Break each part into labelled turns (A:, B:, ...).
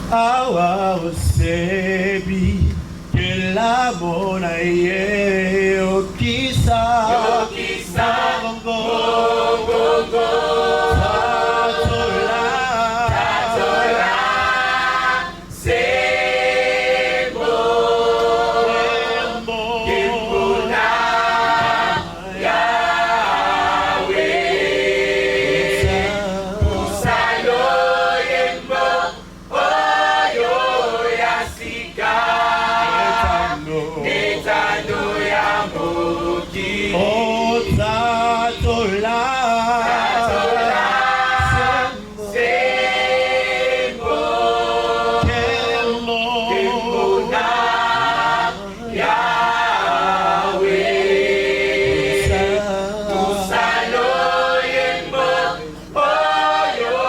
A: Awa osebi kela mona ye okisa mongongo tatola
B: sebo kembona Yahweh usalo yembo Netando ya moki
A: oh tatola
B: sembo kembona Yahweh usalo yembo oyo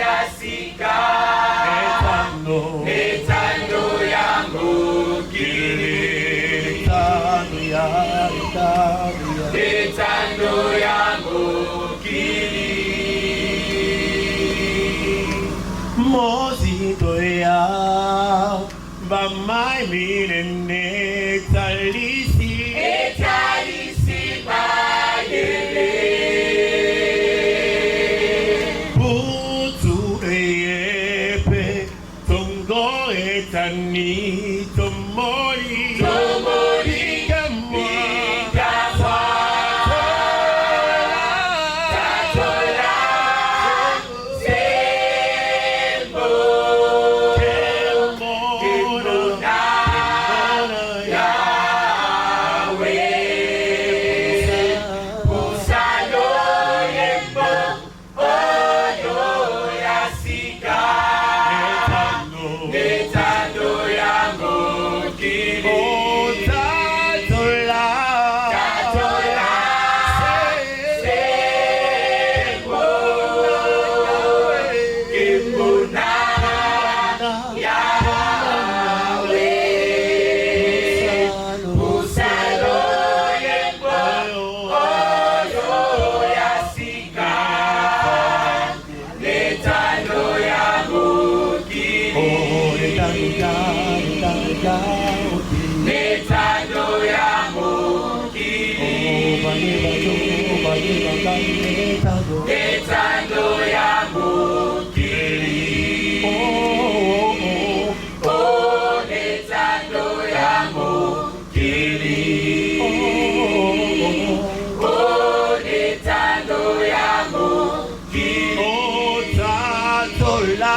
B: yasika netando ya moki Netando ya mokili
A: Mozito ya bamai minene talisi
B: bayele
A: Putu eyepe tongo etani tomori
B: Netando ya mokili Netando ya mokili oh netando ya mokili oh netando ya mokili
A: oh tatola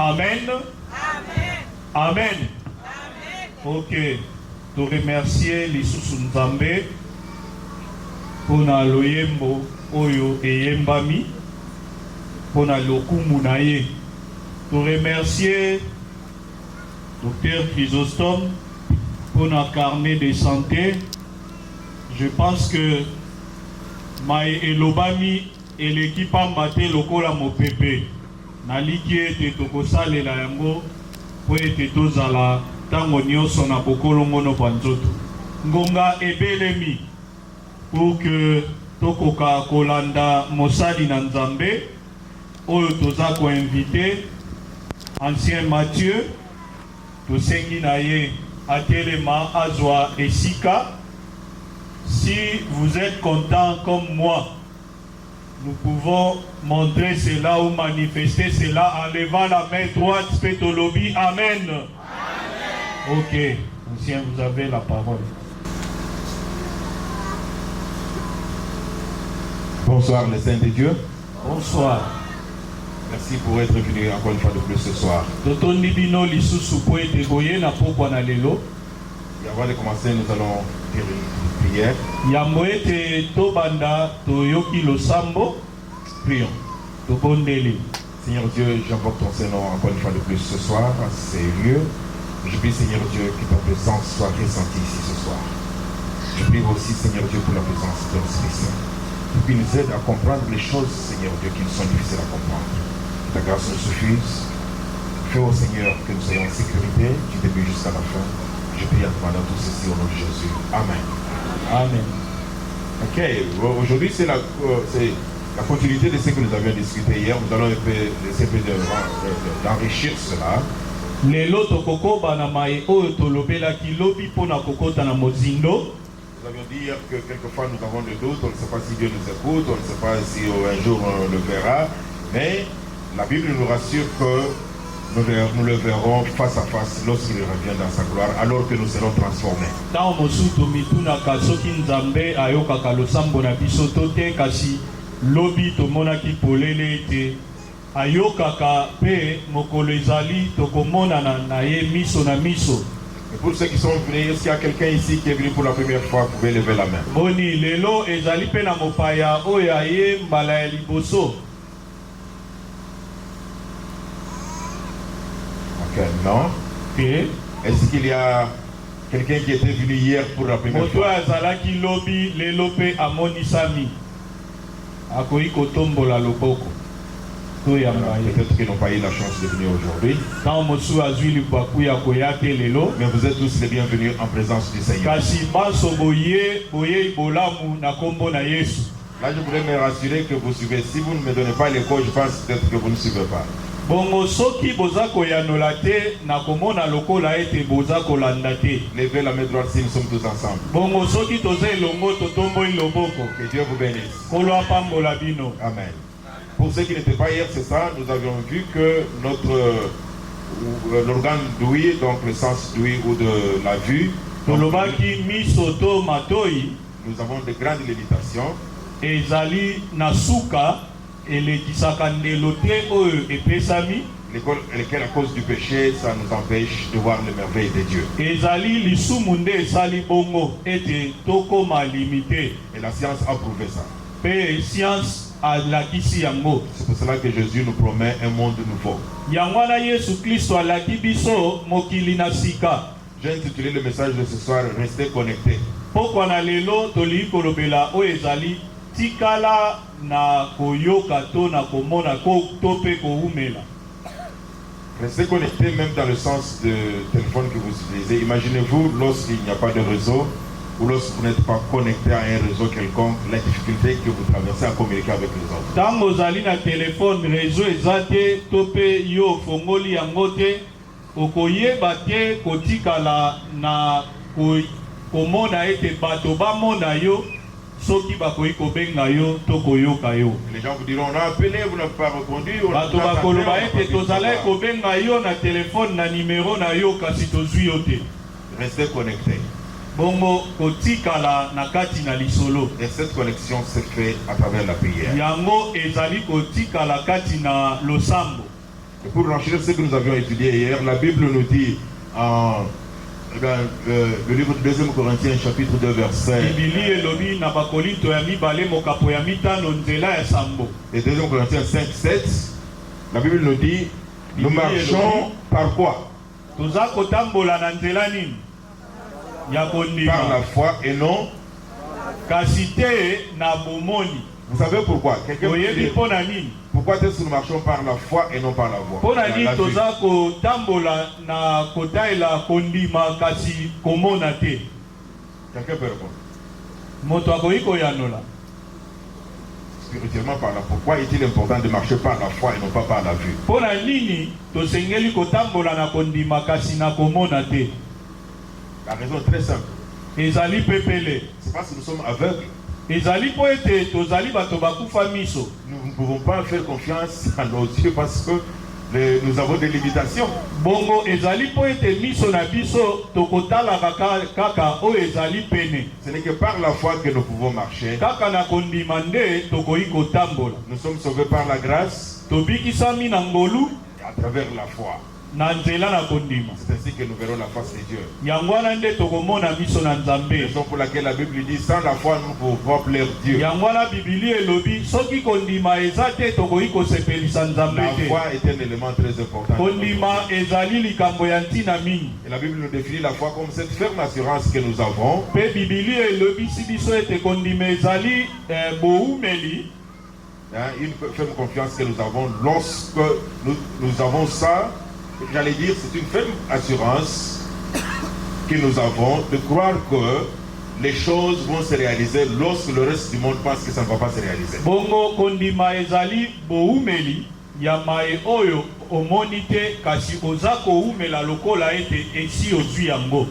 A: Amen. Amen. Ok. Te remercier les sous-nzambe pour na loyembo oyo eyembami pour na lokumu na ye. Te remercier Dr Chrysostome pour na carnet de santé. Je pense que Maï elobami et l'équipe ambate lokola mopepe. Naliki ete tokosalela yango po ete tozala tango nyonso na bokolongono bwa nzoto. Ngonga ebelemi pour que tokoka kolanda mosali na Nzambe oyo toza koinvite ancien Mathieu tosengi na ye atelema azwa esika. Si vous êtes content comme moi Nous pouvons montrer cela ou manifester cela en levant la main droite, Spetolobi. Amen. Amen. Ok, ancien, vous avez la parole.
C: Bonsoir les saints de Dieu.
A: Bonsoir.
C: Merci pour être venu encore une fois de plus ce soir.
A: Et avant
C: de commencer, nous allons dire une prière. Prions. Seigneur Dieu, j'invoque ton Saint-Nom encore une fois de plus ce soir à ces lieux. Je prie Seigneur Dieu que ta présence soit ressentie ici ce soir. Je prie aussi Seigneur Dieu pour la présence de l'Esprit Saint, pour qu'il nous aide à comprendre les choses Seigneur Dieu qui nous sont difficiles à comprendre. Que ta grâce nous suffise. Fais au Seigneur que nous soyons en sécurité du début jusqu'à la fin. Je prie à toi dans tout ceci au nom de Jésus. Amen.
A: Amen.
C: Ok, aujourd'hui c'est la continuité de ce que nous avions discuté hier. Nous allons essayer d'enrichir cela. Nous avions dit hier que quelquefois nous avons des doutes, on ne sait pas si Dieu nous écoute, on ne sait pas si un jour on le verra, mais la Bible nous rassure que nous le verrons face à face lorsqu'il revient dans sa gloire, alors que nous serons transformés. Et pour ceux qui sont venus, est-ce qu'il y a quelqu'un ici qui est venu pour la première fois? Vous pouvez lever la main. Ok, non. Est-ce qu'il y a quelqu'un qui était venu hier pour la première fois? Peut-être qu'ils n'ont pas eu la chance de venir aujourd'hui. Mais vous êtes tous les bienvenus en présence du Seigneur. Là, je voudrais me rassurer que vous suivez. Si vous ne me donnez pas l'écho, je pense peut-être que vous ne suivez pas. Levez la main droite si nous sommes tous ensemble. Que Dieu vous bénisse. Amen. Pour ceux qui n'étaient pas hier, c'est ça, nous avions vu que l'organe d'ouïe, donc le sens d'ouïe ou de la vue, nous avons de grandes limitations. Lesquelles, à cause du péché, ça nous empêche de voir les merveilles de Dieu. Et la science a prouvé ça. C'est pour cela que Jésus nous promet un monde nouveau. J'ai intitulé le message de ce soir, restez connectés. Restez connectés même dans le sens de téléphone que vous utilisez. Imaginez-vous lorsqu'il n'y a pas de réseau, ou lorsque vous n'êtes pas connecté à un réseau quelconque, la difficulté que vous traversez à communiquer avec les autres. Les gens vous diront, on a appelé, vous n'avez pas répondu. Restez connectés. Et cette connexion se fait à travers la prière. Et pour renchérir ce que nous avions étudié hier, la Bible nous dit en le livre de 2 Corinthiens chapitre 2 verset. Et 2 Corinthiens 5, 7, la Bible nous dit, nous marchons par quoi? Par la foi et non. Vous savez pourquoi? Quelqu'un dit, pourquoi est-ce que nous marchons par la foi et non par la voie? Quelqu'un peut répondre. Spirituellement parlant, pourquoi est-il important de marcher par la foi et non pas par la vue? La raison est très simple. C'est parce que nous sommes aveugles.
A: ezali po ete tozali bato bakufa miso.
C: Nous ne pouvons pas faire confiance à nos yeux parce que nous avons des limitations.
A: Bongo ezali po ete miso na biso tokotalaka kaka o ezali pene.
C: Ce n'est que par la foi que nous pouvons marcher.
A: Kaka na kondima nde tokoki kotambola.
C: Nous sommes sauvés par la grâce
A: Tobikisami na ngolu
C: et à travers la foi.
A: na nzela na kondima.
C: C'est ainsi que nous verrons la face de Dieu.
A: Yangwana nde tokomona miso na Nzambe.
C: Raison pour laquelle la Bible dit sans la foi nous ne pouvons plaire Dieu.
A: Yangwana Bibili elobi soki kondima eza te tokoki kosepelisa Nzambe
C: La
A: te.
C: foi est un élément très important.
A: Kondima ezali likambo ya ntina mingi.
C: Et la Bible nous définit la foi comme cette ferme assurance que nous avons.
A: Pe Bibili elobi si biso ete kondima ezali boumeli.
C: Une ferme confiance que nous avons lorsque nous avons ça. J'allais dire, c'est une ferme assurance que nous avons de croire que les choses vont se réaliser lorsque le reste du monde pense que ça ne va pas se réaliser.
A: Bongo kondima ezali boumeli ya mae oyo omoni te kasi oza koumela lokola ete esi ozwi yango.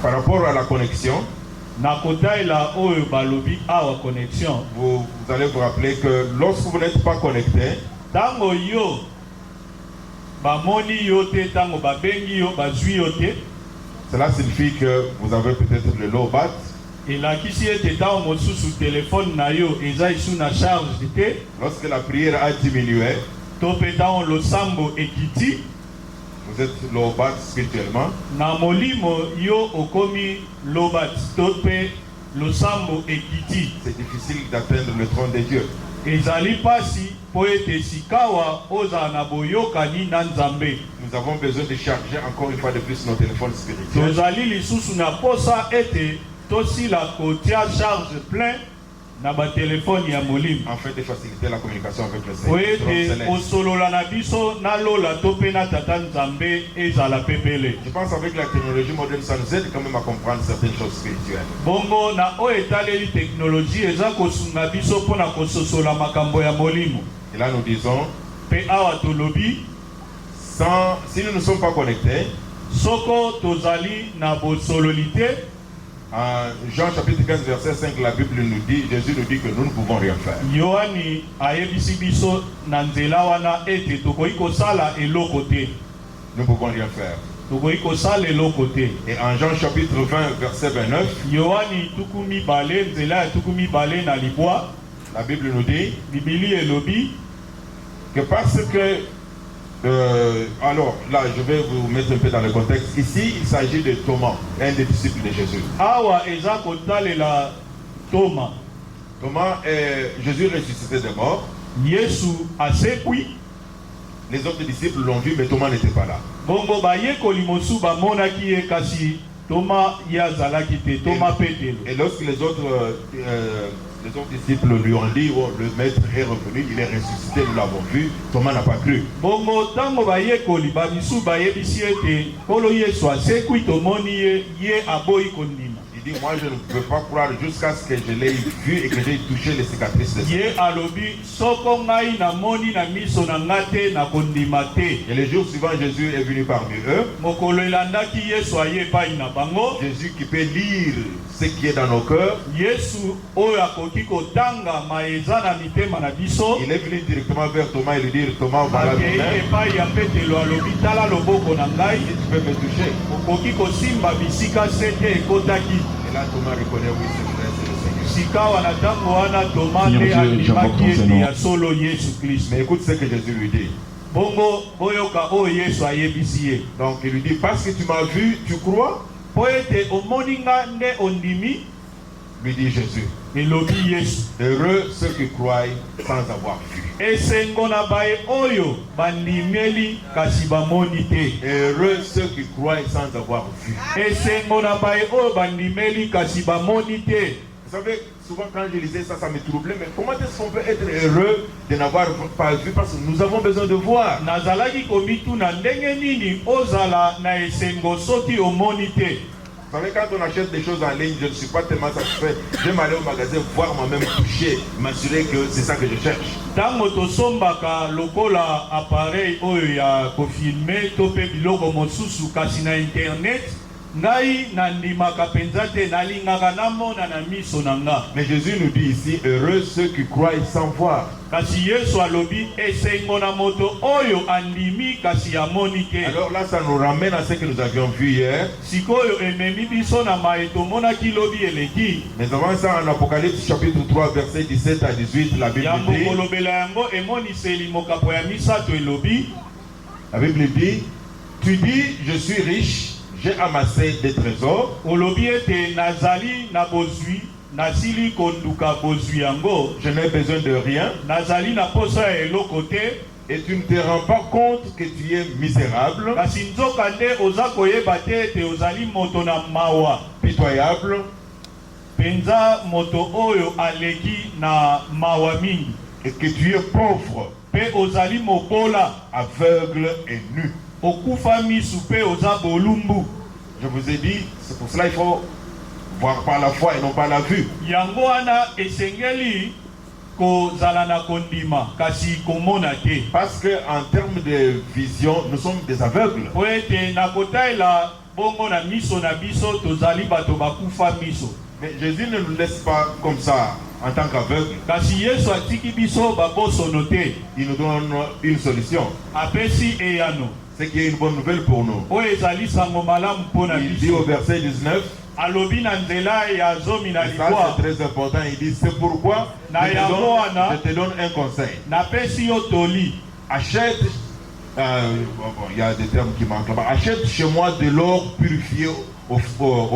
C: Par rapport à la connexion,
A: Na kotaila oyo balobi awa connexion.
C: vous allez vous rappeler que lorsque vous n'êtes pas connecté,
A: Tango yo bamoni yo te tango babengi yo bazwi yo te.
C: cela signifie que vous avez peut-être le low bat.
A: Elakisi ete tango mosusu téléphone na yo eza isu na charge te.
C: Lorsque la prière a diminué,
A: To pe tango losambo ekiti.
C: vous êtes low bat spirituellement.
A: Na molimo yo okomi lobat. To pe losambo ekiti.
C: C'est difficile d'atteindre le trône de Dieu.
A: Ezali pasi po ete sikawa oza na boyokani na Nzambe.
C: Nous avons besoin de charger encore une fois de plus nos téléphones spirituels.
A: Tozali lisusu na posa ete tosila kotia charge plein na ba téléphone ya molimo.
C: Afin de faciliter la communication avec le
A: Po
C: Seigneur.
A: ete osolola na biso na lola to pe na tata Nzambe ezala pepele.
C: Je pense avec la technologie moderne, ça nous aide quand même à comprendre certaines choses spirituelles.
A: Bongo na o etaleli technologie eza kosunga biso pona kososola makambo ya molimo.
C: Et là nous disons,
A: Pe awa tolobi
C: si nous ne sommes pas connectés,
A: soko tozali na bosololite.
C: en Jean chapitre 15 verset 5, la Bible nous dit, Jésus nous dit que nous ne pouvons rien faire.
A: Yohani ayebisi biso na nzela wana ete tokoki kosala eloko te.
C: Nous ne pouvons rien faire.
A: Tokoki kosala eloko te.
C: Et en Jean chapitre 20 verset 29,
A: Yohani tukumi bale nzela ya tukumi bale na libwa.
C: la Bible nous dit
A: Bibili elobi
C: que parce que alors là je vais vous mettre un peu dans le contexte. Ici il s'agit de Thomas, un des disciples de Jésus.
A: awa eza kotalela Toma.
C: Thomas est Jésus ressuscité des morts.
A: Yesu asekwi.
C: Les autres disciples l'ont vu mais Thomas n'était pas là.
A: Bongo bayekoli mosu bamonaki ye kasi Toma yazalaki te. Toma petelo.
C: Et lorsque les autres disciples lui ont dit, oh, le maître est revenu, il est ressuscité, nous l'avons vu, Thomas n'a pas cru.
A: Bongo tango bayekoli bamisu bayebisi ete kolo Yesu asekwi tomoni ye aboyi kondima.
C: Il dit, moi je ne peux pas croire jusqu'à ce que je l'ai vu et que j'ai touché les cicatrices de sa.
A: Ye alobi soko ngai na moni na miso na ngate na kondima te.
C: Et le jour suivant, Jésus est venu parmi eux.
A: Mokolo elandaki Yesu aye pai na bango.
C: Jésus qui peut lire ce qui est dans nos cœurs.
A: Yesu oyo akoki kotanga maeza na mitema na biso.
C: Il est venu directement vers Thomas et lui dire, Thomas, voilà le
A: Akei
C: main.
A: epai ya Petelo alobi tala loboko na ngai.
C: Si tu peux me toucher.
A: Okoki kosimba bisika sete ekotaki.
C: Et là, Thomas reconnaît, oui, c'est vrai, c'est le Seigneur.
A: Sika wana tango wana Toma
D: Seigneur
A: nde
D: Dieu, j'invoque
A: andimaki
D: ton
A: ete
D: Seigneur.
A: ya solo Yesu Kristo.
C: Mais écoute ce que Jésus lui dit.
A: Bongo boyoka oyo Yesu ayebisi ye.
C: Donc il lui dit, parce que tu m'as vu, tu crois?
A: Po ete omoni nga nde ondimi.
C: Lui dit Jésus.
A: Elobi Yesu.
C: Heureux ceux qui croient sans avoir vu.
A: Esengo na baye oyo bandimeli kasi bamoni te.
C: Heureux ceux qui croient sans avoir vu.
A: Esengo na baye oyo bandimeli kasi bamoni te.
C: Vous savez, souvent quand je lisais ça, ça me troublait. Mais comment est-ce qu'on peut être heureux de n'avoir pas vu? Parce que nous avons besoin de voir.
A: Nazalaki komituna ndenge nini ozala na esengo soki omoni te.
C: Vous savez, quand on achète des choses en ligne, je ne suis pas tellement satisfait. J'aime aller au magasin, voir moi-même toucher, m'assurer que c'est ça que je cherche.
A: Tango tosombaka lokola appareil oyo ya kofilme to pe biloko mosusu kasi na internet Ngai nandimaka penza te nalingaka namona na miso na nga.
C: Mais Jésus nous dit ici, heureux ceux qui croient sans voir.
A: Kasi Yesu alobi esengo na moto oyo andimi kasi amoni te.
C: Alors là, ça nous ramène à ce que nous avions vu hier.
A: Sikoyo ememi biso na maeto monaki lobi eleki.
C: Mais avant ça, en Apocalypse chapitre 3, verset 17 à 18, la Bible
A: Yambo
C: dit,
A: kolobela yango emoniseli mokapo ya misato elobi.
C: la Bible dit, tu dis, je suis riche, j'ai amassé des trésors.
A: Olobi ete nazali na bozwi, nasili konduka bozwi yango.
C: Je n'ai besoin de rien.
A: Nazali na posa ya eloko te.
C: Et tu ne te rends pas compte que tu es misérable,
A: Kasi nzoka nde oza koyeba te ete ozali moto na mawa.
C: pitoyable,
A: Penza moto oyo aleki na mawa mingi.
C: et que tu es pauvre,
A: Pe ozali mobola.
C: aveugle et nu.
A: Okufa misu pe oza bolumbu.
C: Je vous ai dit, c'est pour cela qu'il faut voir par la foi et non par la vue.
A: Yango wana esengeli kozala na kondima kasi komona te.
C: Parce qu'en termes de vision, nous sommes des aveugles.
A: Po ete na kotaela bongo na miso na biso tozali bato bakufa miso.
C: Mais Jésus ne nous laisse pas comme ça en tant qu'aveugle.
A: Kasi Yesu atiki biso babosono te.
C: Il nous donne une solution.
A: Apesi eyano.
C: C'est qu'il y a une bonne nouvelle pour nous.
A: Oyo ezali sango malamu mpona
C: Il dit au
A: biso.
C: verset 19,
A: Alobi na nzela ya zomi na
C: et ça
A: likwa.
C: c'est très important, il dit, c'est pourquoi je te donne un conseil.
A: Napesi yo toli.
C: Achète, il y a des termes qui manquent là-bas, achète chez moi de l'or purifié au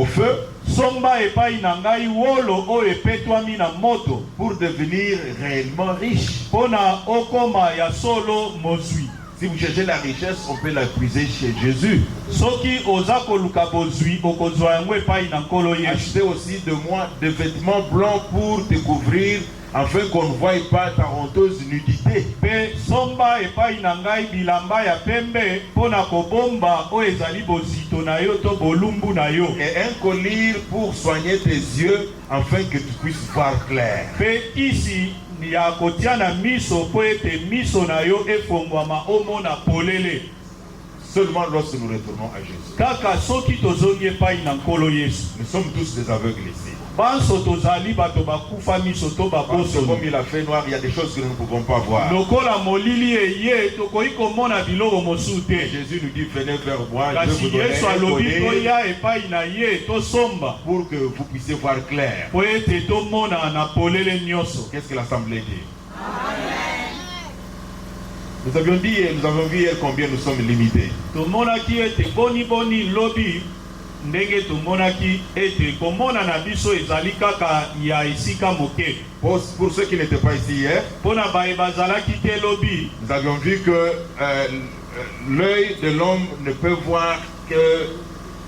C: feu
A: Somba epai na ngai wolo oyo epetwami na moto.
C: pour devenir réellement riche.
A: Pona okoma ya solo mozwi.
C: Si vous cherchez la richesse, on peut la puiser chez Jésus.
A: Soki oza koluka bozwi okozwa yango epai na nkolo Yesu.
C: Achetez aussi de moi des vêtements blancs pour te couvrir, afin qu'on ne voie pas ta honteuse nudité.
A: Pe somba epai na ngai bilamba ya pembe pona kobomba oyo ezali bozito na yo to bolumbu na yo.
C: Et un collier pour soigner tes yeux, afin que tu puisses voir clair.
A: Pe isi ya kotia na miso po ete miso na yo efongwama omona polele.
C: Seulement lorsque nous retournons à Jésus.
A: Kaka soki tozongi epai na nkolo Yesu.
C: Nous sommes tous des aveugles ici.
A: Banso tozali bato bakufa miso to
C: Parce que
A: babosono.
C: comme il a fait noir, il y a des choses que nous ne pouvons pas voir.
A: Lokola molili eye tokoki komona biloko mosusu te.
C: Jésus nous dit, venez vers moi, je
A: Kasi
C: vous donnerai
A: Yesu
C: un
A: alobi
C: collier
A: toya epai na ye tosomba
C: pour que vous puissiez voir clair.
A: po ete tomona na polele nyonso.
C: Qu'est-ce que l'Assemblée dit? Nous avons dit et nous avons vu hier combien nous sommes limités.
A: Tomonaki ete boni lobi ndenge tomonaki ete komona na biso ezali kaka ya esika moke.
C: Pour ceux qui n'étaient pas ici hier,
A: Pona baye bazalaki te lobi
C: nous avions vu que l'œil de l'homme ne peut voir que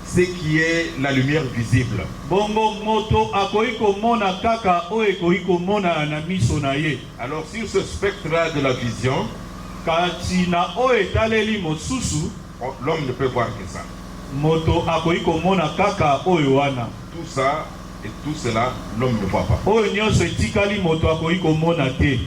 C: ce qui est la lumière visible.
A: bongo moto akoki komona kaka oyo ekoki komona na miso na ye.
C: Alors sur ce spectre-là de la vision,
A: Kasi na oyo etaleli mosusu
C: l'homme ne peut voir que ça.
A: moto akoki komona kaka oyo wana.
C: Tout ça et tout cela, l'homme ne voit pas.
A: Oyo nyonso etikali moto akoki komona te.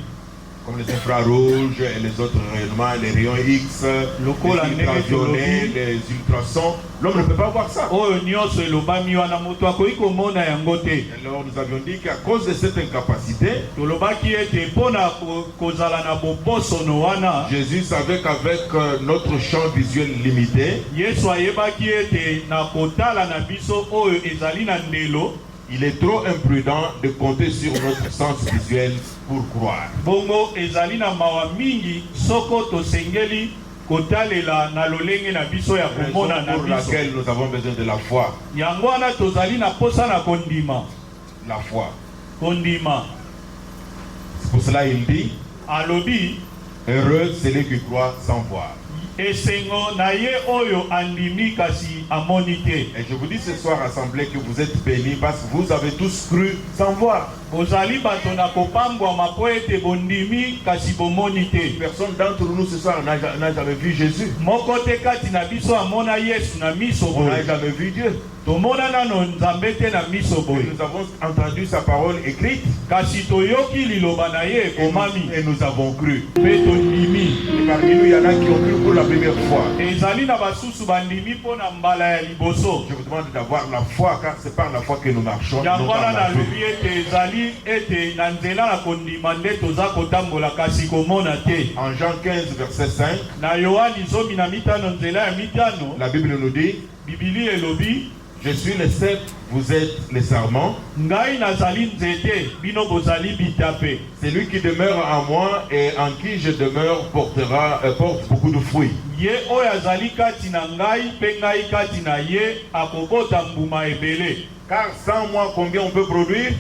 C: Comme les infrarouges et les autres rayonnements, les rayons X,
A: Lokola
C: les ultraviolets, les ultrasons, l'homme ne peut pas voir ça.
A: Oyo nyonso elobami wana moto akoki komona yango te.
C: Alors nous avions dit qu'à cause de cette incapacité,
A: Tolobaki ete mpona kozala na bobosono wana
C: Jésus savait qu'avec notre champ visuel limité,
A: Yesu ayebaki ete na kotala na biso oyo ezali na ndelo
C: il est trop imprudent de compter sur notre sens visuel pour croire.
A: bongo ezali na mawa mingi soko tosengeli kotalela na lolenge na biso ya komona
C: Raison
A: na
C: pour
A: biso.
C: laquelle nous avons besoin de la foi.
A: Yango wana tozali na posa na kondima.
C: La foi.
A: Kondima.
C: C'est pour cela qu'il dit,
A: Alobi
C: heureux celui qui croit sans voir.
A: esengo na ye oyo andimi kasi amoni te.
C: Et je vous dis ce soir, assemblée, que vous êtes bénis parce que vous avez tous cru sans voir.
A: Ozali bato na kopambwa mapoete bondimi kasi bomoni te.
C: Personne d'entre nous ce soir n'a jamais vu Jésus.
A: Moko te kati na biso amona Yesu na miso
C: On n'a
A: boye.
C: jamais vu Dieu.
A: Tomona nano nzambe te na miso boye.
C: Nous avons entendu sa parole écrite
A: Kasi toyoki liloba na ye ekomami.
C: et nous avons cru.
A: Pe tondimi.
C: Et parmi nous, il y en a qui ont cru pour la première fois.
A: Ezali na basusu bandimi po na mbala ya liboso.
C: Je vous demande d'avoir la foi, car c'est par la foi que nous marchons. Non
A: Yango
C: par
A: wana
C: la
A: nalobi
C: vue.
A: ete ezali ete na nzela na kondima nde toza kotambola kasi komona te.
C: En Jean 15, verset 5,
A: Na Yohani 15 nzela ya mitano,
C: la Bible nous dit,
A: Bibili elobi,
C: je suis le cep, vous êtes les sarments.
A: ngai nazali nzete, bino bozali bitape.
C: Celui qui demeure en moi et en qui je demeure porte beaucoup de fruits.
A: Ye oyo azali kati na ngai pe ngai kati na ye akobota mbuma ebele.
C: Car sans moi, combien on peut produire?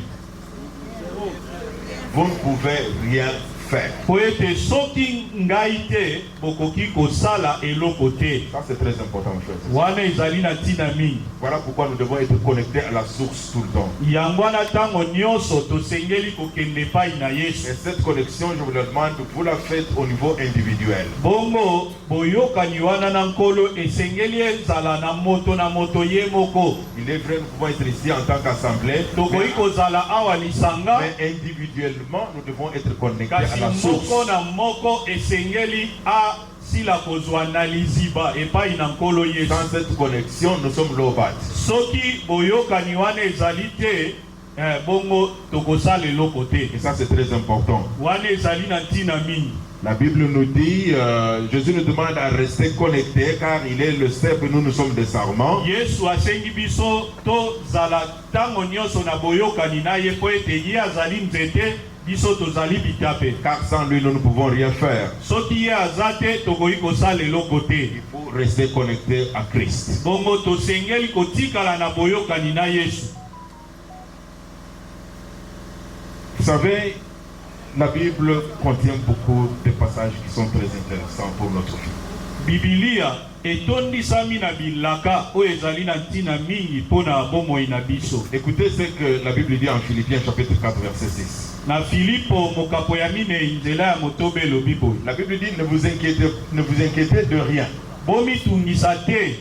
C: Vous ne pouvez rien faire.
A: Po ete soki ngai te bokoki kosala eloko te.
C: Ça, c'est très important, frère.
A: Wana ezali na ntina mingi.
C: Voilà pourquoi nous devons être connectés à la source tout le temps.
A: Yango wana ntango nyonso tosengeli kokende epai na Yesu.
C: Et cette connexion, je vous le demande, vous la faites au niveau individuel.
A: Bongo boyokani wana na nkolo esengeli ezala na moto ye moko.
C: Il est vrai, nous pouvons être ici en tant qu'assemblée,
A: Tokoki kozala awa lisanga
C: mais individuellement, nous devons être connectés à
A: kasi
C: la source.
A: moko na moko esengeli a sila kozwa na liziba epai na nkolo Yesu.
C: Sans cette connexion, nous sommes lobat.
A: Soki boyokani wana ezali te bongo tokosala eloko te.
C: Et ça, c'est très important.
A: Wana ezali na ntina mingi.
C: La Bible nous dit, Jésus nous demande à rester connectés car il est le cep et nous sommes des sarments.
A: Yesu asengi biso tozala ntango nyonso na boyokani na ye po ete ye azali nzete biso tozali bitape.
C: Car sans lui, nous ne pouvons rien faire.
A: Soki ye aza te tokoki kosala eloko te.
C: Il faut rester connecté à Christ.
A: Bongo tosengeli kotikala na boyokani na Yesu.
C: Vous savez, la Bible contient beaucoup de passages qui sont très intéressants pour notre vie.
A: Bibilia etondisami na bilaka oyo ezali na ntina mingi mpona bomoi na biso.
C: Écoutez ce que la Bible dit en Philippiens chapitre 4 verset 6.
A: Na Filipo mokapo ya minei nzela ya motobe elobi boye.
C: La Bible dit ne vous inquiétez de rien.
A: Bomitungisa te.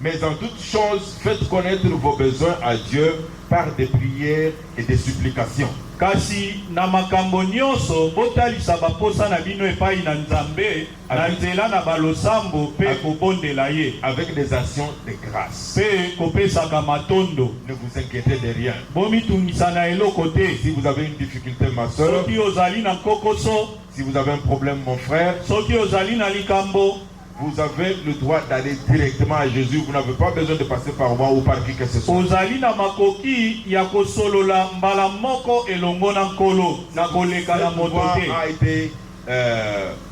C: Mais en toutes choses, faites connaître vos besoins à Dieu par des prières et des supplications.
A: Kasi na makambo nyonso botalisa baposa na bino epai na Nzambe na nzela na balosambo pe kobondela ye
C: Avec des actions de grâce.
A: pe kopesaka matondo.
C: Ne vous inquiétez de rien.
A: Bomitungisa na eloko te.
C: Si vous avez une difficulté, ma soeur,
A: Soki ozali na kokoso,
C: si vous avez un problème, mon frère,
A: soki ozali na likambo,
C: vous avez le droit d'aller directement à Jésus. Vous n'avez pas besoin de passer par moi ou par qui que ce soit.
A: ozali na makoki ya kosolola mbala moko elongo na nkolo na koleka na
C: Cette
A: moto
C: voie
A: te.
C: a été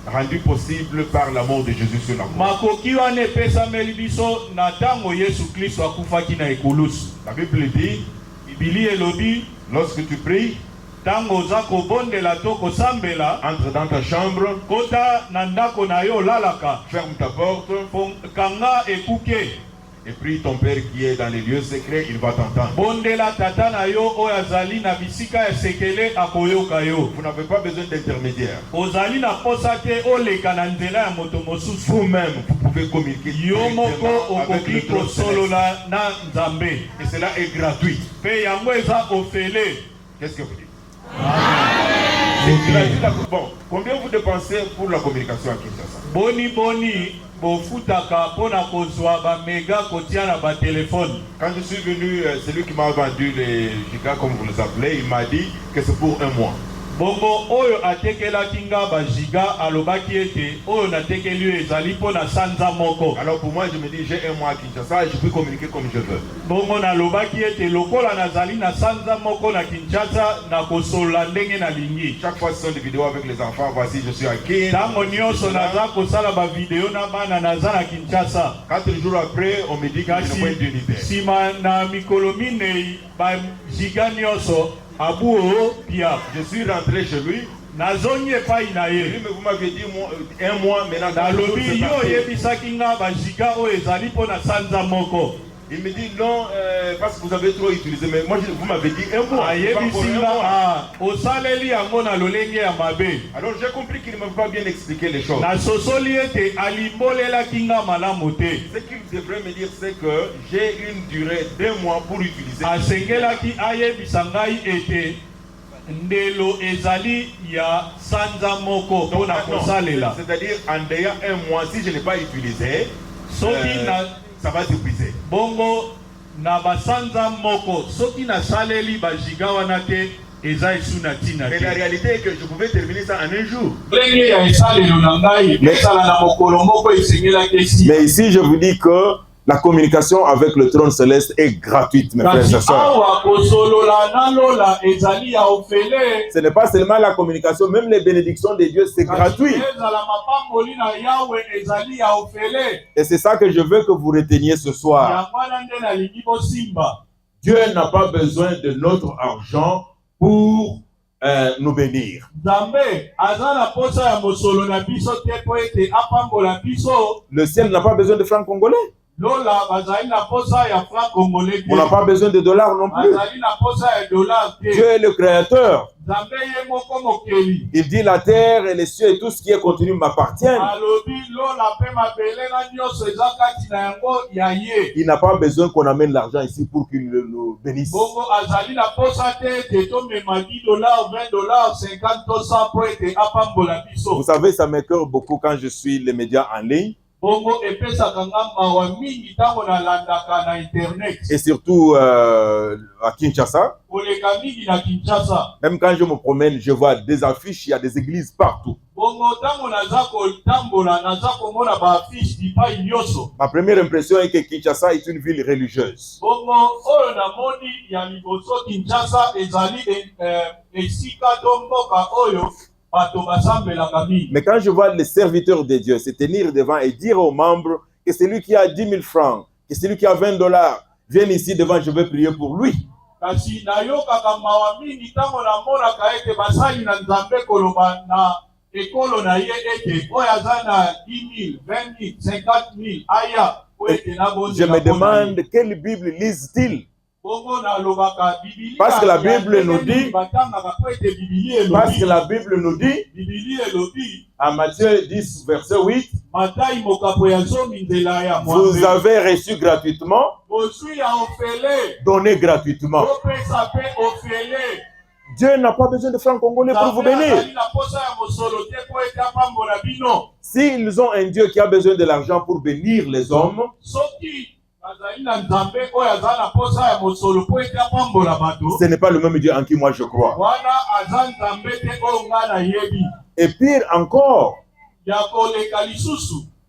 C: rendu possible par l'amour de Jésus sur la croix.
A: Makoki wana epesameli biso na ntango Yesu Kristo akufaki na ekulusu.
C: La Bible dit,
A: Bibili elobi,
C: lorsque tu pries,
A: ntango oza kobondela to kosambela,
C: entre dans ta chambre,
A: kota na ndako na yo olalaka,
C: ferme ta porte
A: kanga ekuke,
C: et prie ton Père qui est dans les lieux secrets, il va t'entendre.
A: bondela tata na yo oyo azali na bisika ya sekele akoyoka yo.
C: Vous n'avez pas besoin d'intermédiaire.
A: Ozali na posa te oleka na nzela ya moto mosusu.
C: Vous-même, vous pouvez communiquer
A: Yo moko
C: directement avec
A: okoki
C: le trône céleste.
A: kosolola na Nzambe.
C: Et cela est gratuit.
A: Pe yango eza ofele.
C: Qu'est-ce que vous dites? C'est gratuit. Bon, combien vous dépensez pour la communication à Kinshasa?
A: Boni bofutaka pona kozwa ba mega kotia na ba telefone.
C: Quand je suis venu, celui qui m'a vendu les gigas, comme vous les appelez, il m'a dit que c'est pour un mois.
A: Bongo oyo atekelaki nga ba giga alobaki ete oyo natekeli ezali pona sanza moko.
C: Alors pour moi, je me dis, j'ai un mois à Kinshasa et je peux communiquer comme je veux.
A: Bongo nalobaki ete lokola nazali na sanza moko na Kinshasa na kosola ndenge na lingi.
C: Chaque fois, ce sont des vidéos avec les enfants. Voici, je suis à Kin.
A: Tango nyonso naza kosala ba video na bana naza na Kinshasa.
C: 4 jours après, on me dit que je n'ai pas d'unité.
A: Sima na mikolo minei ba giga nyonso abuo pia.
C: Je suis rentré chez lui.
A: Nazongi epai na
C: Lui,
A: ye.
C: mais vous m'avez dit un mois, maintenant.
A: Nalobi yo yebisaki nga ba giga oyo ezali pona sanza moko.
C: Il me dit non, parce que vous avez trop utilisé. Mais moi, vous m'avez dit un mois.
A: Alors
C: j'ai compris qu'il ne m'a pas bien expliqué les choses.
A: Ce
C: qu'il devrait me dire, c'est que j'ai une durée d'1 mois pour utiliser.
A: Ndelo ezali ya sanza moko pour na kosalela.
C: C'est-à-dire en ayant 1 mois, si je n'ai pas utilisé, ça va s'épuiser.
A: Bongo na basanza moko soki na saleli ba giga wana te eza isuna tina.
C: Mais la réalité est que je pouvais terminer ça en 1 jour.
D: Mais ici je vous dis que la communication avec le trône céleste est gratuite, mes frères et sœurs. Ce n'est pas seulement la communication, même les bénédictions de Dieu, c'est gratuit. Et c'est ça que je veux que vous reteniez ce soir. Dieu n'a pas besoin de notre argent pour nous bénir. Le ciel n'a pas besoin de francs congolais. On n'a pas besoin de dollars non plus. Dieu est le créateur. Il dit la terre et les cieux et tout ce qui est contenu m'appartiennent. Il n'a pas besoin qu'on amène l'argent ici pour qu'il nous bénisse. Vous savez, ça m'écoeure beaucoup quand je suis les médias en ligne. Et surtout à Kinshasa. Même quand je me promène, je vois des affiches, il y a des églises partout. Ma première impression est que Kinshasa est une ville religieuse. Mais quand je vois les serviteurs de Dieu se tenir devant et dire aux membres que celui qui a 10 000 francs, que celui qui a 20 dollars, vienne ici devant, je vais prier pour lui. Je me demande quelle Bible lisent-ils? Parce que la Bible nous dit, à Matthieu 10, verset 8, vous avez reçu gratuitement, donnez gratuitement. Dieu n'a pas besoin de francs congolais pour vous bénir. S'ils ont un Dieu qui a besoin de l'argent pour bénir les hommes, ce n'est pas le même Dieu en qui moi je crois. Et pire encore,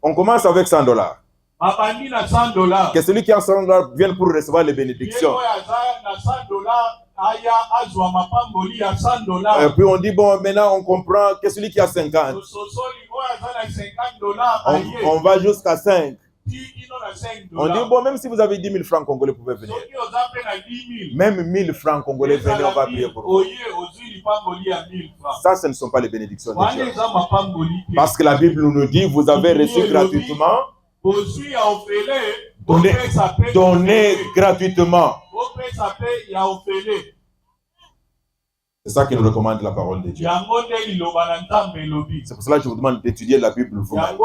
D: on commence avec 100 dollars. Que celui qui a 100 dollars vienne pour recevoir les bénédictions. Et puis on dit, bon, maintenant on comprend que celui qui a 50, on va jusqu'à 5. On dit, bon, même si vous avez 10 000 francs congolais, vous pouvez venir. Même 1000 francs congolais, venez, on va prier pour vous. Ça, ce ne sont pas les bénédictions de Dieu. Parce que la Bible nous dit, vous avez reçu gratuitement, donnez gratuitement. C'est ça qui nous recommande la parole de Dieu. C'est pour cela que je vous demande d'étudier la Bible vous-même.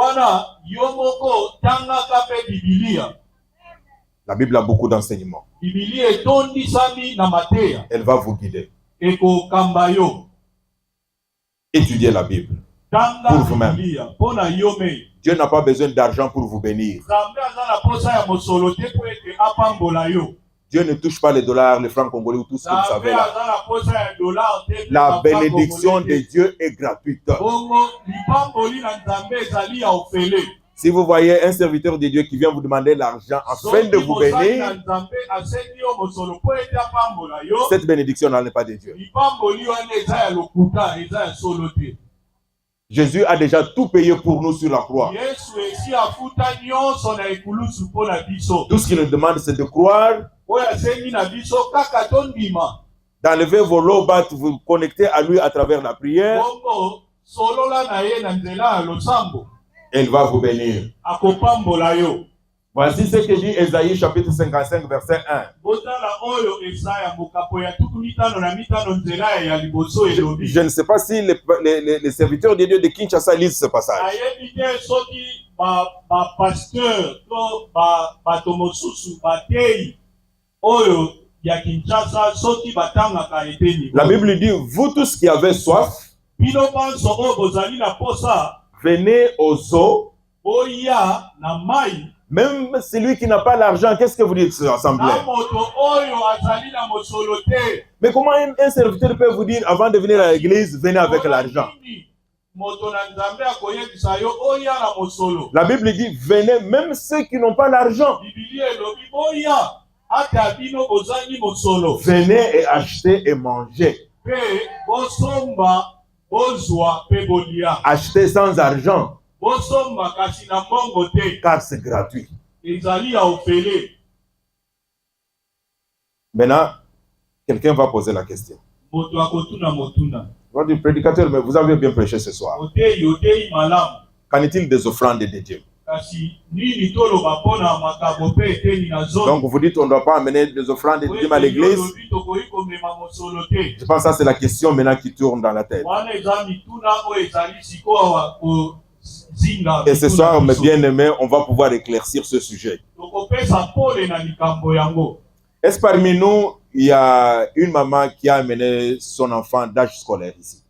D: La Bible a beaucoup d'enseignements. Elle va vous guider. Étudiez la Bible pour vous-même. Dieu n'a pas besoin d'argent pour vous bénir. Dieu ne touche pas les dollars, les francs congolais ou tout ce que vous savez là. La bénédiction de Dieu est gratuite. Si vous voyez un serviteur de Dieu qui vient vous demander l'argent afin de vous bénir, cette bénédiction n'est pas de Dieu. Jésus a déjà tout payé pour nous sur la croix. Tout ce qu'il nous demande, c'est de croire, d'enlever vos lots, vous connecter à lui à travers la prière. Et il va vous bénir. Voici ce que dit Ésaïe chapitre 55 verset 1. Je ne sais pas si les serviteurs de Dieu de Kinshasa lisent ce passage. La Bible dit, vous tous qui avez soif, venez aux eaux. Même celui qui n'a pas l'argent, qu'est-ce que vous dites, assemblée? Mais comment un serviteur peut vous dire, avant de venir à l'église, venez avec l'argent? La Bible dit, venez même ceux qui n'ont pas l'argent. Venez et achetez et mangez. Achetez sans argent. Car c'est gratuit. Maintenant, quelqu'un va poser la question. Le prédicateur, mais vous avez bien prêché ce soir. Qu'en est-il des offrandes de Dieu? Donc vous dites on ne doit pas amener des offrandes de Dieu à l'église. Je pense que ça c'est la question maintenant qui tourne dans la tête. Et ce soir, mes bien-aimés, on va pouvoir éclaircir ce sujet. Est-ce parmi nous, il y a une maman qui a amené son enfant d'âge scolaire ici?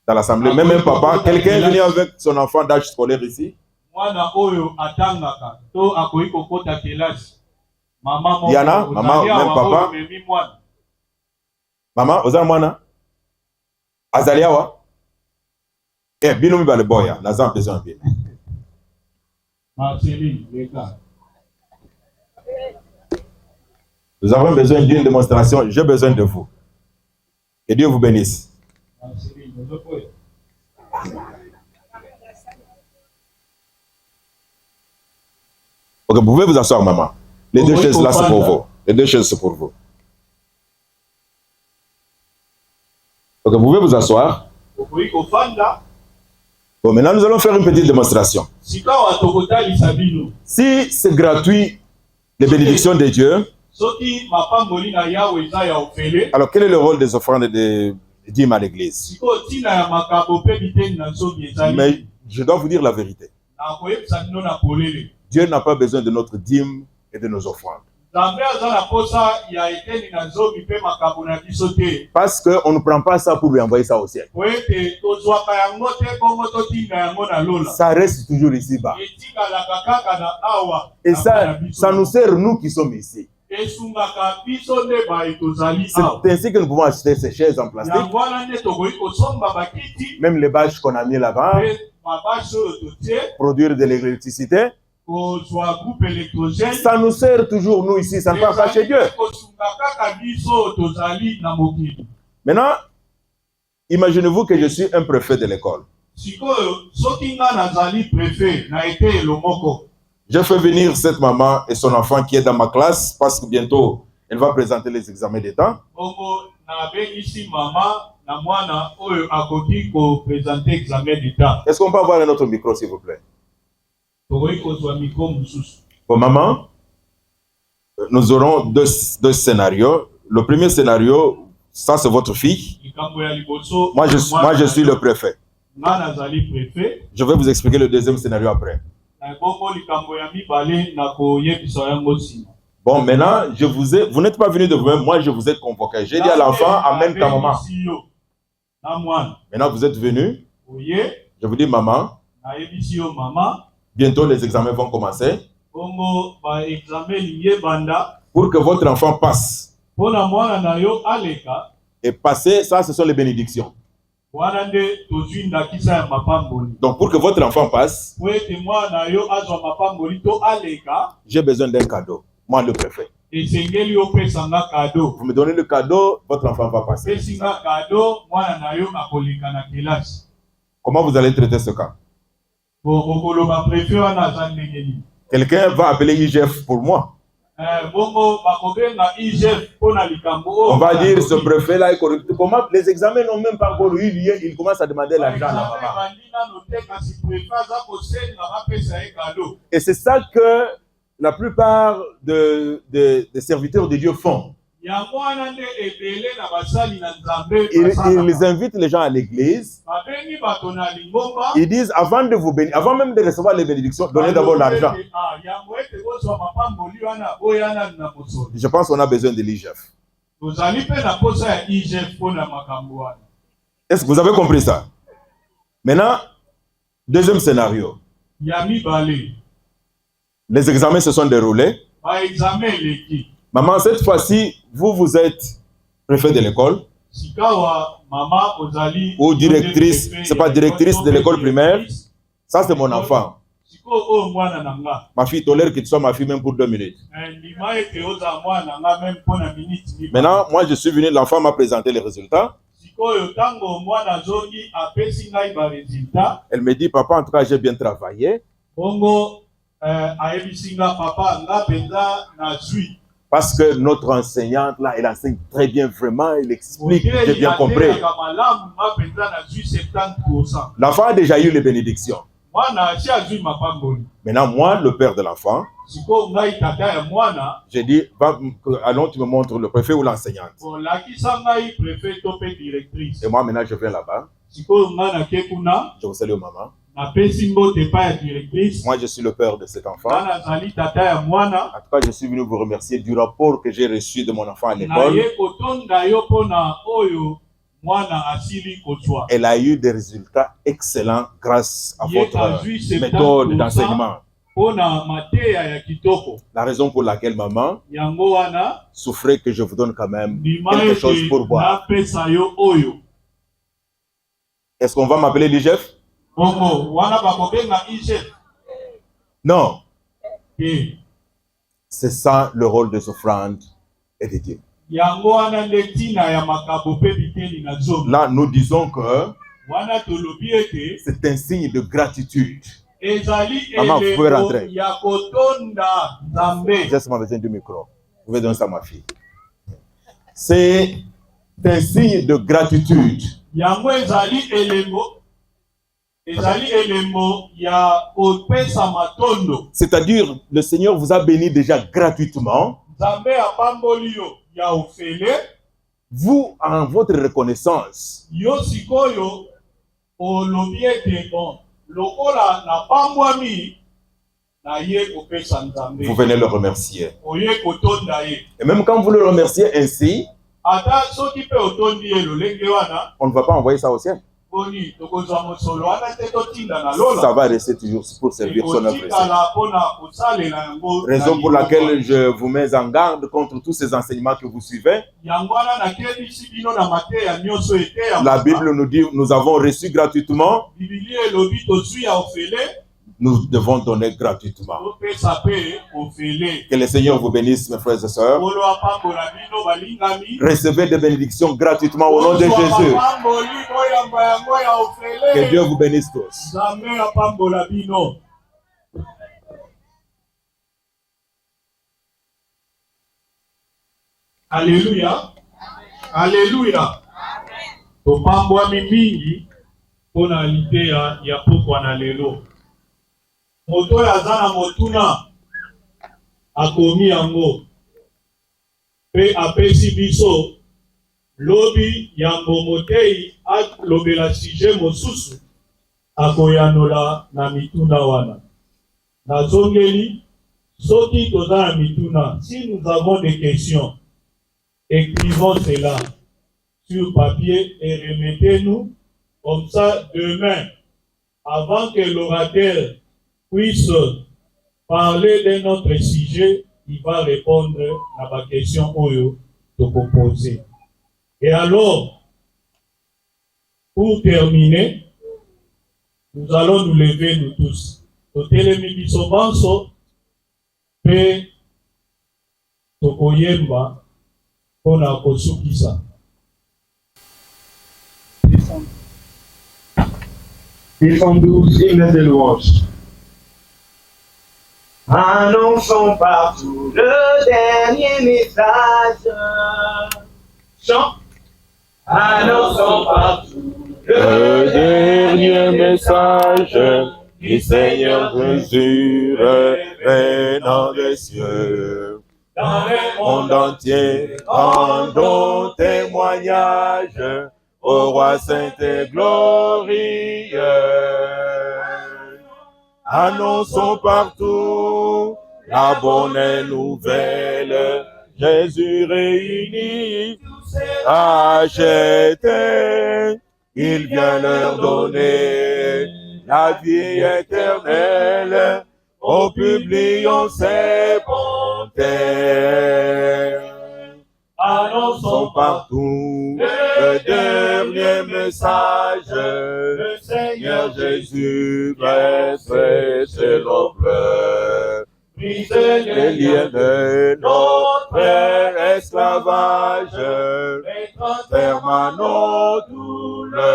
D: Dans l'assemblée, même un papa, quelqu'un est venu avec son enfant d'âge scolaire ici? Il y en a? Maman, même papa? Maman, vous avez mwana? Azaliawa? Eh, binomi ba le boya, nazan besoin bien. Nous avons besoin d'une démonstration, j'ai besoin de vous. Que Dieu vous bénisse. Ok, vous pouvez vous asseoir, maman. Les deux chaises là, c'est pour vous. Les deux chaises, c'est pour vous. Ok, vous pouvez vous asseoir. Bon, maintenant, nous allons faire une petite démonstration. Si c'est gratuit, les bénédictions de Dieu, alors quel est le rôle des offrandes de dîmes à l'église? Mais je dois vous dire la vérité. Dieu n'a pas besoin de notre dîme et de nos offrandes. Parce qu'on ne prend pas ça pour lui envoyer ça au ciel. Ça reste toujours ici-bas. Et ça nous sert, nous qui sommes ici. C'est ainsi que nous pouvons acheter ces chaises en plastique. Même les bâches qu'on a mis là-bas. Produire de l'électricité. Ça nous sert toujours, nous ici, ça ne part pas chez Dieu. Maintenant, imaginez-vous que je suis un préfet de l'école. Je fais venir cette maman et son enfant qui est dans ma classe parce que bientôt, elle va présenter les examens d'État. Est-ce qu'on peut avoir un autre micro, s'il vous plaît? Bon, maman, nous aurons deux scénarios. Le premier scénario, ça c'est votre fille. Moi je suis le préfet. Je vais vous expliquer le deuxième scénario après. Bon, maintenant, vous n'êtes pas venu de vous-même, moi je vous ai convoqué. J'ai dit à l'enfant, amène ta maman. Maintenant, vous êtes venu. Je vous dis, maman, bientôt les examens vont commencer. Pour que votre enfant passe. Et passer, ça, ce sont les bénédictions. Donc, pour que votre enfant passe, j'ai besoin d'un cadeau. Moi, le préfet. Vous me donnez le cadeau, votre enfant va passer. Comment vous allez traiter ce cas? Quelqu'un va appeler IGF pour moi. On va dire ce préfet-là est correct. Comment les examens n'ont même pas encore eu lieu, il commence à demander l'argent à la maman. Et c'est ça que la plupart des serviteurs de Dieu font. Ils invitent les gens à l'église. Ils disent avant de vous bénir, avant même de recevoir les bénédictions, donnez d'abord l'argent. Je pense qu'on a besoin de l'IGF. Est-ce que vous avez compris ça? Maintenant, deuxième scénario. Les examens se sont déroulés. Maman, cette fois-ci, vous êtes préfet de l'école ou directrice, c'est pas directrice de l'école primaire. Ça, c'est mon enfant. Ma fille tolère que tu sois ma fille même pour 2 minutes. Maintenant, moi, je suis venu, l'enfant m'a présenté les résultats. Elle me dit, papa, en tout cas, j'ai bien travaillé. Parce que notre enseignante, là, elle enseigne très bien, vraiment, elle explique, j'ai bien compris. L'enfant a déjà eu les bénédictions. Maintenant, moi, le père de l'enfant, j'ai dit, allons, tu me montres le préfet ou l'enseignante. Et moi, maintenant, je viens là-bas. Je vous salue, maman. Moi, je suis le père de cet enfant. En tout cas, je suis venu vous remercier du rapport que j'ai reçu de mon enfant à l'école. Elle a eu des résultats excellents grâce à votre méthode d'enseignement. La raison pour laquelle maman souffrait que je vous donne quand même quelque chose pour boire. Est-ce qu'on va m'appeler l'IGF? Non. C'est ça le rôle des offrandes et de Dieu. Là, nous disons que c'est un signe de gratitude. Maman, vous pouvez rentrer. J'ai seulement besoin du micro. Vous pouvez donner ça à ma fille. C'est un signe de gratitude. C'est-à-dire, le Seigneur vous a béni déjà gratuitement. Vous, en votre reconnaissance, vous venez le remercier. Et même quand vous le remerciez ainsi, on ne va pas envoyer ça au ciel. Ça va rester toujours pour servir son œuvre. Raison pour laquelle je vous mets en garde contre tous ces enseignements que vous suivez. La Bible nous dit, nous avons reçu gratuitement. Nous devons donner gratuitement. Que le Seigneur vous bénisse, mes frères et sœurs. Recevez des bénédictions gratuitement au nom de Jésus. Que Dieu vous bénisse tous.
A: Alléluia. Alléluia. Topambwami mingi pona lite ya pokwa na lelo. Moto ya zana motuna akomi yango pe apesi biso lobi ya mbomotei alobela sujet mosusu akoyanola na mituna wana. Nazongeli soki toza na mituna, si nous avons des questions, écrivons cela sur papier et remettez-nous comme ça demain, avant que l'orateur puisse parler d'un autre sujet, il va répondre à ma question oyo to poser. Et alors, pour terminer, nous allons nous lever nous tous. Totelemi biso banso pe tokoyemba pona kosukisa.
E: 612 hymnes de louange. Annonçons partout le dernier message. Chant. Annonçons partout
D: Le dernier message du Seigneur Jésus revenant des cieux.
E: dans le
D: Monde entier, rendons témoignage au roi saint et glorieux. Annonçons partout la bonne nouvelle. Jésus réunit, acheté, il vient leur donner la vie éternelle. Oh, publions ses bontés. Annonçons partout le dernier message. Le Seigneur Jésus baisse ses nos pleurs. Brise les liens de notre esclavage. Transforme nos douleurs.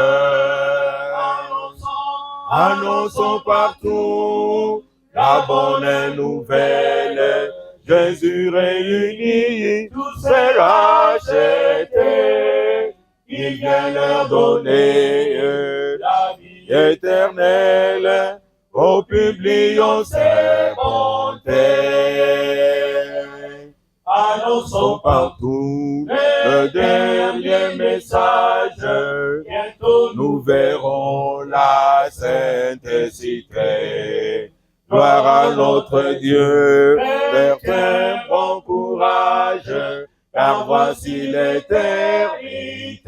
D: Annonçons partout la bonne nouvelle. Jésus réunit, tous s'est racheté. Il vient leur donner la vie éternelle. Oh, publions ses bontés. Annonçons partout le dernier message. Bientôt nous verrons la sainte cité. Gloire à notre Dieu, vertu, bon courage, car voici l'éternité.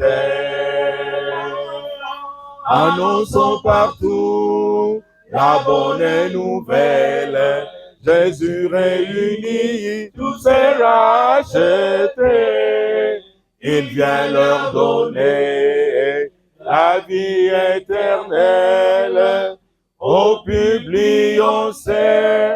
D: Annonçons partout la bonne nouvelle. Jésus réunit, tous s'est racheté. Il vient leur donner la vie éternelle. Oh, publions ses